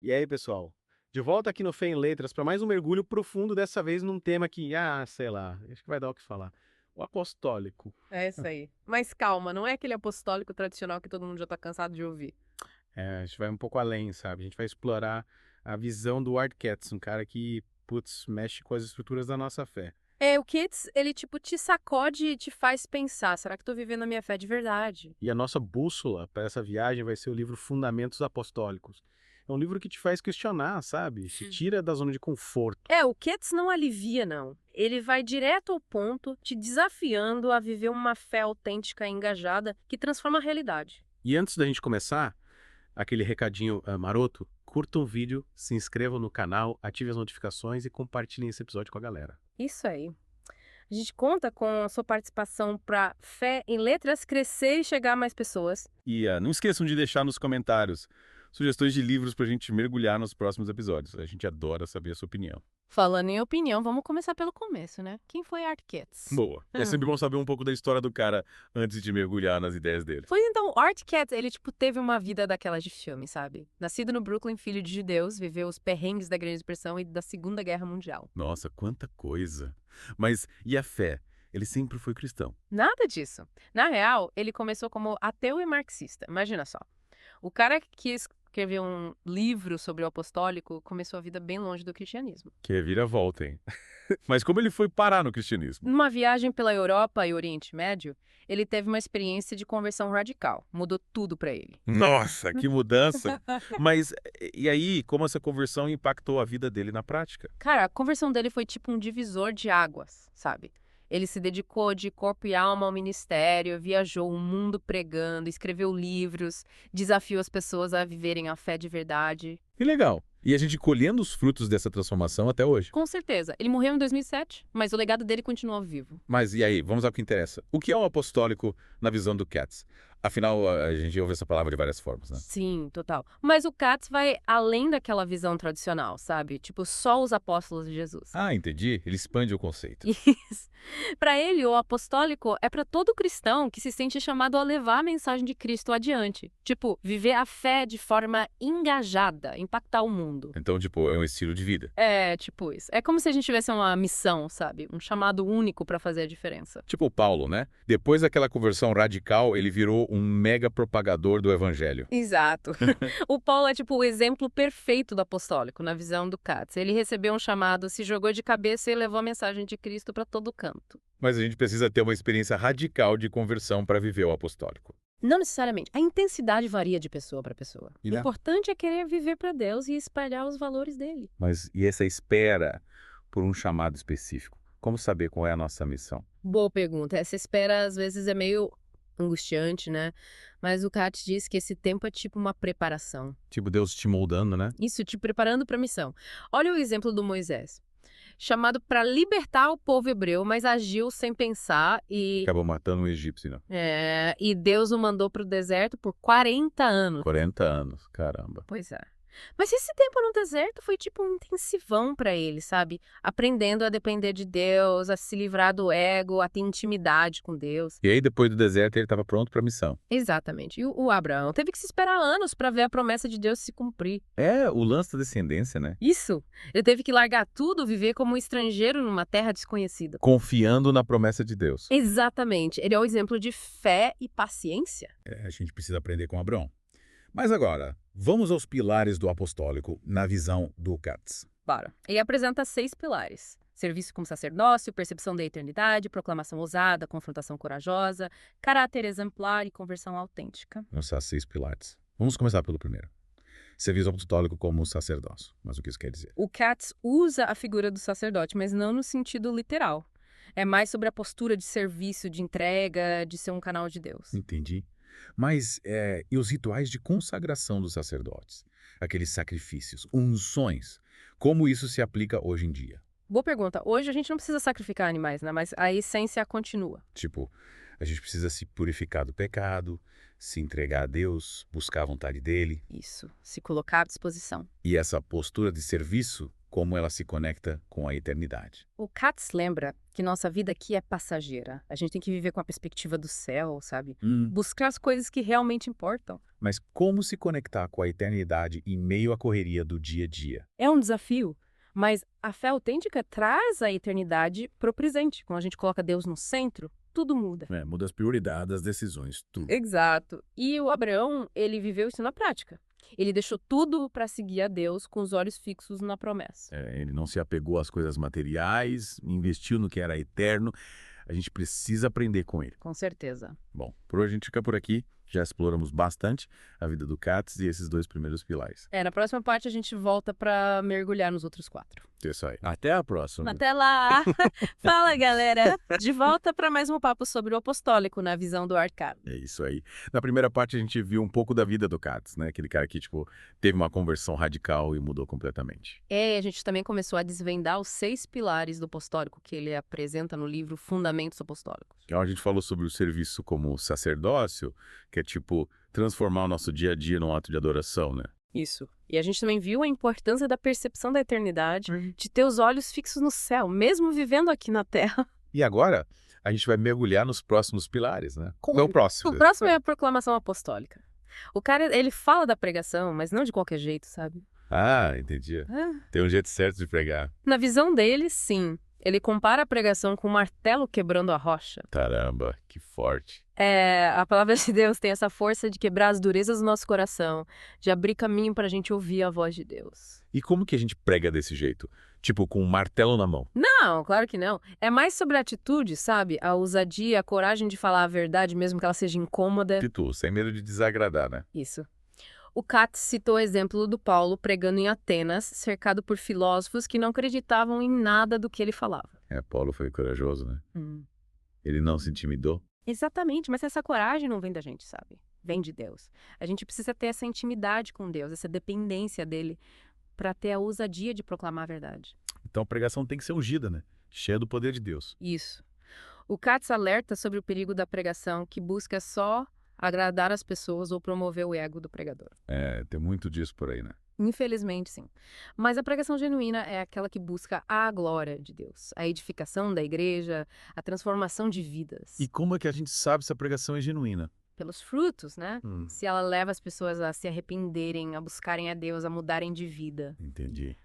E aí, pessoal? De volta aqui no Fé em Letras para mais um mergulho profundo, dessa vez num tema que, sei lá, acho que vai dar o que falar. O apostólico. É isso aí. Mas calma, não é aquele apostólico tradicional que todo mundo já tá cansado de ouvir. A gente vai um pouco além, sabe? A gente vai explorar a visão do Art Katz, um cara que, putz, mexe com as estruturas da nossa fé. É, o Kids, ele tipo te sacode e te faz pensar, será que eu tô vivendo a minha fé de verdade? E a nossa bússola para essa viagem vai ser o livro Fundamentos Apostólicos. É um livro que te faz questionar, sabe? Te tira da zona de conforto. É, o Kids não alivia, não. Ele vai direto ao ponto, te desafiando a viver uma fé autêntica e engajada que transforma a realidade. E antes da gente começar, aquele recadinho maroto, curtam o vídeo, se inscrevam no canal, ativem as notificações e compartilhem esse episódio com a galera. Isso aí. A gente conta com a sua participação para Fé em Letras crescer e chegar a mais pessoas. E não esqueçam de deixar nos comentários sugestões de livros para a gente mergulhar nos próximos episódios. A gente adora saber a sua opinião. Falando em opinião, vamos começar pelo começo, né? Quem foi Art Katz? Boa. É sempre bom saber um pouco da história do cara antes de mergulhar nas ideias dele. Pois então, o Art Katz, ele, tipo, teve uma vida daquelas de filme, sabe? Nascido no Brooklyn, filho de judeus, viveu os perrengues da Grande Depressão e da Segunda Guerra Mundial. Nossa, quanta coisa. Mas e a fé? Ele sempre foi cristão. Nada disso. Na real, ele começou como ateu e marxista. Imagina só. O cara que escreveu um livro sobre o apostólico começou a vida bem longe do cristianismo. Que vira-volta, hein? Mas como ele foi parar no cristianismo? Numa viagem pela Europa e Oriente Médio, ele teve uma experiência de conversão radical. Mudou tudo pra ele. Nossa, que mudança! Mas e aí, como essa conversão impactou a vida dele na prática? Cara, a conversão dele foi tipo um divisor de águas, sabe? Ele se dedicou de corpo e alma ao ministério, viajou o mundo pregando, escreveu livros, desafiou as pessoas a viverem a fé de verdade. Que legal. E a gente colhendo os frutos dessa transformação até hoje. Com certeza. Ele morreu em 2007, mas o legado dele continua vivo. Mas e aí, vamos ao que interessa. O que é o apostólico na visão do Katz? Afinal, a gente ouve essa palavra de várias formas, né? Sim, total. Mas o Katz vai além daquela visão tradicional, sabe? Tipo, só os apóstolos de Jesus. Ah, entendi. Ele expande o conceito. Isso. Para ele, o apostólico é para todo cristão que se sente chamado a levar a mensagem de Cristo adiante. Tipo, viver a fé de forma engajada, impactar o mundo. Então, tipo, é um estilo de vida. É, tipo isso. É como se a gente tivesse uma missão, sabe? Um chamado único para fazer a diferença. Tipo o Paulo, né? Depois daquela conversão radical, ele virou um mega propagador do evangelho. Exato. O Paulo é tipo o exemplo perfeito do apostólico, na visão do Katz. Ele recebeu um chamado, se jogou de cabeça e levou a mensagem de Cristo para todo canto. Mas a gente precisa ter uma experiência radical de conversão para viver o apostólico. Não necessariamente. A intensidade varia de pessoa para pessoa. E O né? importante é querer viver para Deus e espalhar os valores dele. Mas e essa espera por um chamado específico? Como saber qual é a nossa missão? Boa pergunta. Essa espera às vezes é meio angustiante, né? Mas o Katz diz que esse tempo é tipo uma preparação. Tipo, Deus te moldando, né? Isso te preparando para a missão. Olha o exemplo do Moisés. Chamado para libertar o povo hebreu, mas agiu sem pensar Acabou matando um egípcio, não? e Deus o mandou para o deserto por 40 anos. 40 anos, caramba. Pois é. Mas esse tempo no deserto foi tipo um intensivão para ele, sabe? Aprendendo a depender de Deus, a se livrar do ego, a ter intimidade com Deus. E aí, depois do deserto, ele estava pronto para a missão. Exatamente. E o Abraão teve que se esperar anos para ver a promessa de Deus se cumprir. É o lance da descendência, né? Isso. Ele teve que largar tudo, viver como um estrangeiro numa terra desconhecida. Confiando na promessa de Deus. Exatamente. Ele é o exemplo de fé e paciência. A gente precisa aprender com Abraão. Mas agora, vamos aos pilares do apostólico na visão do Katz. Bora. Ele apresenta 6 pilares. Serviço como sacerdócio, percepção da eternidade, proclamação ousada, confrontação corajosa, caráter exemplar e conversão autêntica. Nossas 6 pilares. Vamos começar pelo primeiro. Serviço apostólico como sacerdócio. Mas o que isso quer dizer? O Katz usa a figura do sacerdote, mas não no sentido literal. É mais sobre a postura de serviço, de entrega, de ser um canal de Deus. Entendi. Mas, e os rituais de consagração dos sacerdotes? Aqueles sacrifícios, unções. Como isso se aplica hoje em dia? Boa pergunta. Hoje a gente não precisa sacrificar animais, né? Mas a essência continua. Tipo, a gente precisa se purificar do pecado, se entregar a Deus, buscar a vontade dele. Isso. Se colocar à disposição. E essa postura de serviço como ela se conecta com a eternidade. O Katz lembra que nossa vida aqui é passageira. A gente tem que viver com a perspectiva do céu, sabe? Buscar as coisas que realmente importam. Mas como se conectar com a eternidade em meio à correria do dia a dia? É um desafio, mas a fé autêntica traz a eternidade para o presente. Quando a gente coloca Deus no centro, tudo muda. Muda as prioridades, as decisões, tudo. Exato. E o Abraão, ele viveu isso na prática. Ele deixou tudo para seguir a Deus com os olhos fixos na promessa. Ele não se apegou às coisas materiais, investiu no que era eterno. A gente precisa aprender com ele. Com certeza. Bom, por hoje a gente fica por aqui. Já exploramos bastante a vida do Katz e esses 2 primeiros pilares. Na próxima parte a gente volta para mergulhar nos outros 4. Isso aí. Até a próxima. Até lá! Fala, galera! De volta para mais um papo sobre o apostólico na visão do Art Capps. É isso aí. Na primeira parte a gente viu um pouco da vida do Katz, né? Aquele cara que, teve uma conversão radical e mudou completamente. A gente também começou a desvendar os 6 pilares do apostólico que ele apresenta no livro Fundamentos Apostólicos. Então a gente falou sobre o serviço como sacerdócio, que é transformar o nosso dia a dia num ato de adoração, né? Isso. E a gente também viu a importância da percepção da eternidade, de ter os olhos fixos no céu, mesmo vivendo aqui na Terra. E agora a gente vai mergulhar nos próximos pilares, né? Qual é o próximo? O próximo é a proclamação apostólica. O cara, ele fala da pregação, mas não de qualquer jeito, sabe? Ah, entendi. Tem um jeito certo de pregar. Na visão dele, sim. Ele compara a pregação com um martelo quebrando a rocha. Caramba, que forte. A palavra de Deus tem essa força de quebrar as durezas do nosso coração, de abrir caminho para a gente ouvir a voz de Deus. E como que a gente prega desse jeito? Com um martelo na mão? Não, claro que não. É mais sobre a atitude, sabe? A ousadia, a coragem de falar a verdade, mesmo que ela seja incômoda. Sem medo de desagradar, né? Isso. O Katz citou o exemplo do Paulo pregando em Atenas, cercado por filósofos que não acreditavam em nada do que ele falava. Paulo foi corajoso, né? Ele não se intimidou. Exatamente, mas essa coragem não vem da gente, sabe? Vem de Deus. A gente precisa ter essa intimidade com Deus, essa dependência dele, para ter a ousadia de proclamar a verdade. Então a pregação tem que ser ungida, né? Cheia do poder de Deus. Isso. O Katz alerta sobre o perigo da pregação que busca só agradar as pessoas ou promover o ego do pregador. Tem muito disso por aí, né? Infelizmente, sim. Mas a pregação genuína é aquela que busca a glória de Deus, a edificação da igreja, a transformação de vidas. E como é que a gente sabe se a pregação é genuína? Pelos frutos, né? Se ela leva as pessoas a se arrependerem, a buscarem a Deus, a mudarem de vida. Entendi.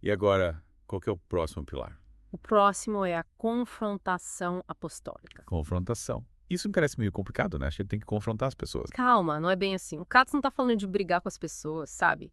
E agora, qual que é o próximo pilar? O próximo é a confrontação apostólica. Confrontação. Isso me parece meio complicado, né? Acho que tem que confrontar as pessoas. Calma, não é bem assim. O Katz não tá falando de brigar com as pessoas, sabe?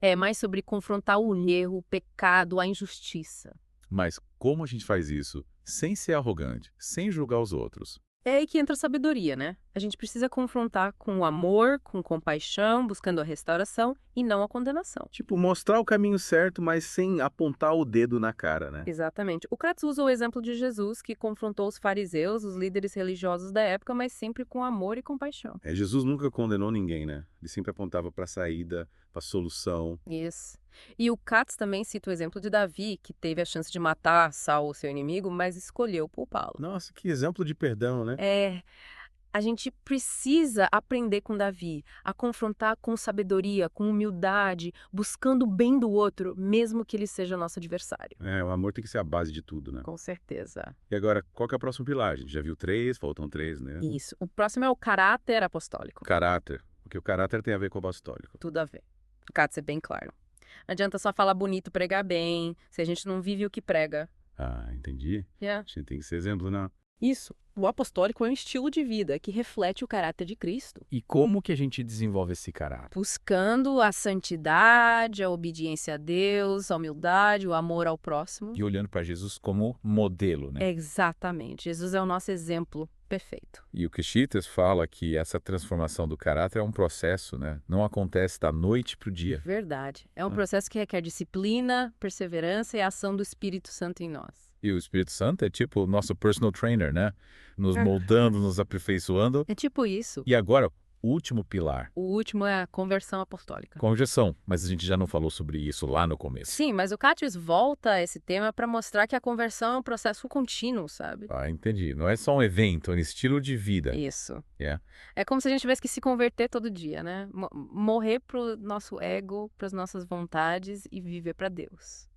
É mais sobre confrontar o erro, o pecado, a injustiça. Mas como a gente faz isso sem ser arrogante, sem julgar os outros? É aí que entra a sabedoria, né? A gente precisa confrontar com o amor, com compaixão, buscando a restauração e não a condenação. Mostrar o caminho certo, mas sem apontar o dedo na cara, né? Exatamente. O Katz usa o exemplo de Jesus, que confrontou os fariseus, os líderes religiosos da época, mas sempre com amor e compaixão. Jesus nunca condenou ninguém, né? Ele sempre apontava para a saída, para a solução. Isso. E o Katz também cita o exemplo de Davi, que teve a chance de matar Saul, seu inimigo, mas escolheu poupá-lo. Nossa, que exemplo de perdão, né? A gente precisa aprender com Davi, a confrontar com sabedoria, com humildade, buscando o bem do outro, mesmo que ele seja nosso adversário. O amor tem que ser a base de tudo, né? Com certeza. E agora, qual que é o próximo pilar? A gente já viu 3, faltam 3, né? Isso. O próximo é o caráter apostólico. Caráter. Porque o caráter tem a ver com o apostólico. Tudo a ver. O Katz é bem claro. Não adianta só falar bonito, pregar bem, se a gente não vive o que prega. Entendi. Yeah. A gente tem que ser exemplo, né? Isso. O apostólico é um estilo de vida que reflete o caráter de Cristo. E como que a gente desenvolve esse caráter? Buscando a santidade, a obediência a Deus, a humildade, o amor ao próximo. E olhando para Jesus como modelo, né? Exatamente. Jesus é o nosso exemplo perfeito. E o Kechites fala que essa transformação do caráter é um processo, né? Não acontece da noite para o dia. Verdade. É um processo que requer disciplina, perseverança e a ação do Espírito Santo em nós. E o Espírito Santo é o nosso personal trainer, né? Nos moldando, nos aperfeiçoando. É tipo isso. E agora, o último pilar. O último é a conversão apostólica. Conversão. Mas a gente já não falou sobre isso lá no começo. Sim, mas o Katz volta a esse tema para mostrar que a conversão é um processo contínuo, sabe? Entendi. Não é só um evento, é um estilo de vida. Isso. Yeah. É como se a gente tivesse que se converter todo dia, né? Morrer pro nosso ego, para as nossas vontades e viver para Deus.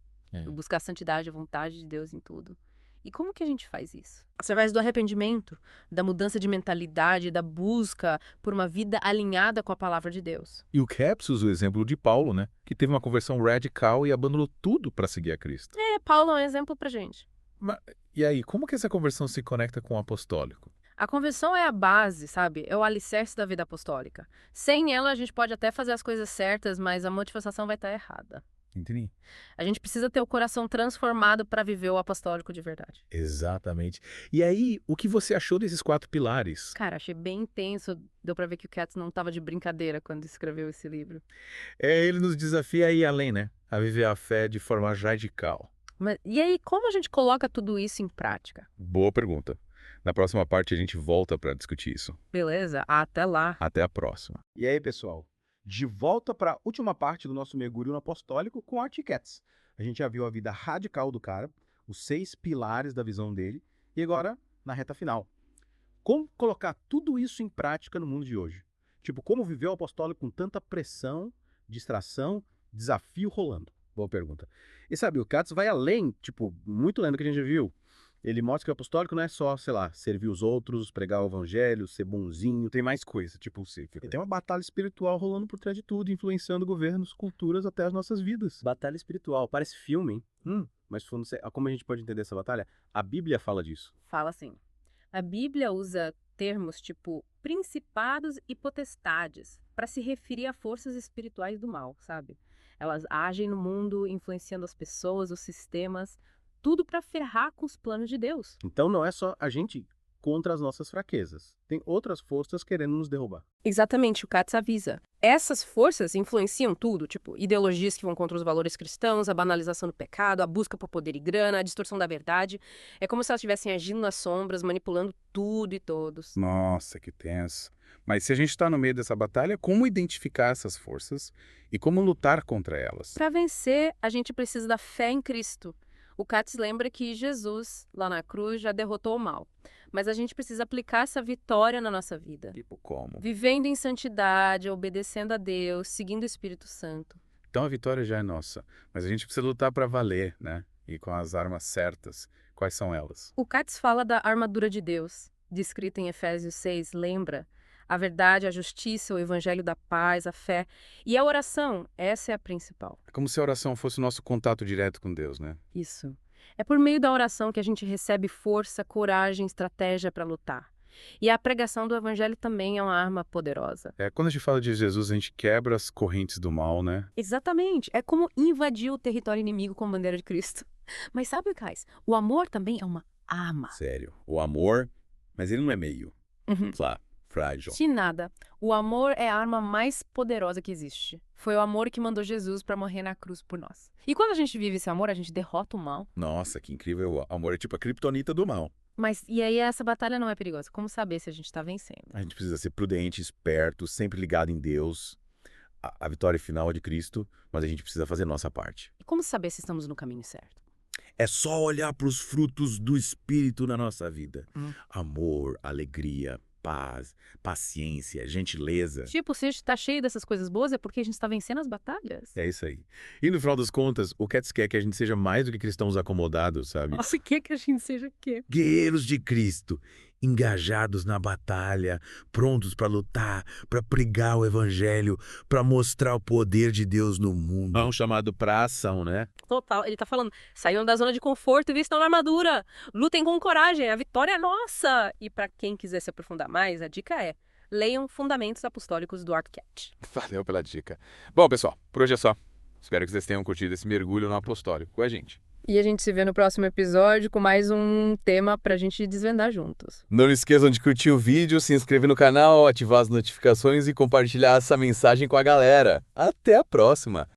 Buscar a santidade, a vontade de Deus em tudo. E como que a gente faz isso? Através do arrependimento, da mudança de mentalidade, da busca por uma vida alinhada com a palavra de Deus. E o Capps usa o exemplo de Paulo, né? Que teve uma conversão radical e abandonou tudo para seguir a Cristo. Paulo é um exemplo pra gente. E aí, como que essa conversão se conecta com o apostólico? A conversão é a base, sabe? É o alicerce da vida apostólica. Sem ela, a gente pode até fazer as coisas certas, mas a motivação vai estar errada. Entendi. A gente precisa ter o coração transformado para viver o apostólico de verdade. Exatamente. E aí, o que você achou desses 4 pilares? Cara, achei bem intenso. Deu pra ver que o Katz não tava de brincadeira quando escreveu esse livro. Ele nos desafia a ir além, né? A viver a fé de forma radical. E aí, como a gente coloca tudo isso em prática? Boa pergunta. Na próxima parte a gente volta para discutir isso. Beleza, até lá. Até a próxima. E aí, pessoal? De volta para a última parte do nosso mergulho no apostólico com Art Katz. A gente já viu a vida radical do cara, os 6 pilares da visão dele, e agora, na reta final. Como colocar tudo isso em prática no mundo de hoje? Tipo, como viver o apostólico com tanta pressão, distração, desafio rolando? Boa pergunta. E sabe, o Katz vai além, tipo, muito além do que a gente já viu. Ele mostra que o apostólico não é só, sei lá, servir os outros, pregar o evangelho, ser bonzinho. Tem mais coisa, tipo, tem uma batalha espiritual rolando por trás de tudo, influenciando governos, culturas, até as nossas vidas. Batalha espiritual, parece filme, hein? Mas como a gente pode entender essa batalha? A Bíblia fala disso. Fala assim. A Bíblia usa termos tipo principados e potestades para se referir a forças espirituais do mal, sabe? Elas agem no mundo, influenciando as pessoas, os sistemas, tudo para ferrar com os planos de Deus. Então não é só a gente contra as nossas fraquezas. Tem outras forças querendo nos derrubar. Exatamente, o Katz avisa. Essas forças influenciam tudo, tipo ideologias que vão contra os valores cristãos, a banalização do pecado, a busca por poder e grana, a distorção da verdade. É como se elas estivessem agindo nas sombras, manipulando tudo e todos. Nossa, que tenso. Mas se a gente está no meio dessa batalha, como identificar essas forças e como lutar contra elas? Para vencer, a gente precisa da fé em Cristo. O Katz lembra que Jesus, lá na cruz, já derrotou o mal. Mas a gente precisa aplicar essa vitória na nossa vida. Tipo como? Vivendo em santidade, obedecendo a Deus, seguindo o Espírito Santo. Então a vitória já é nossa, mas a gente precisa lutar para valer, né? E com as armas certas. Quais são elas? O Katz fala da armadura de Deus, descrita em Efésios 6, lembra? A verdade, a justiça, o evangelho da paz, a fé. E a oração, essa é a principal. É como se a oração fosse o nosso contato direto com Deus, né? Isso. É por meio da oração que a gente recebe força, coragem, estratégia para lutar. E a pregação do evangelho também é uma arma poderosa. Quando a gente fala de Jesus, a gente quebra as correntes do mal, né? Exatamente. É como invadir o território inimigo com a bandeira de Cristo. Mas sabe, Kais? O amor também é uma arma. Sério. O amor, mas ele não é meio. Frágil. De nada. O amor é a arma mais poderosa que existe. Foi o amor que mandou Jesus para morrer na cruz por nós. E quando a gente vive esse amor, a gente derrota o mal. Nossa, que incrível. O amor é tipo a criptonita do mal. Mas e aí essa batalha não é perigosa? Como saber se a gente está vencendo? A gente precisa ser prudente, esperto, sempre ligado em Deus. A vitória final é de Cristo, mas a gente precisa fazer nossa parte. E como saber se estamos no caminho certo? É só olhar para os frutos do Espírito na nossa vida. Amor, alegria, paz, paciência, gentileza. Tipo, se a gente está cheio dessas coisas boas, é porque a gente está vencendo as batalhas. É isso aí. E no final das contas, o Katz quer que a gente seja mais do que cristãos acomodados, sabe? Nossa, que a gente seja o quê? Guerreiros de Cristo, engajados na batalha, prontos para lutar, para pregar o evangelho, para mostrar o poder de Deus no mundo. É um chamado para ação, né? Total. Ele tá falando, saiam da zona de conforto e vistam na armadura. Lutem com coragem, a vitória é nossa. E para quem quiser se aprofundar mais, a dica é, leiam Fundamentos Apostólicos do Art Katz. Valeu pela dica. Bom, pessoal, por hoje é só. Espero que vocês tenham curtido esse mergulho no apostólico com a gente. E a gente se vê no próximo episódio com mais um tema pra gente desvendar juntos. Não esqueçam de curtir o vídeo, se inscrever no canal, ativar as notificações e compartilhar essa mensagem com a galera. Até a próxima!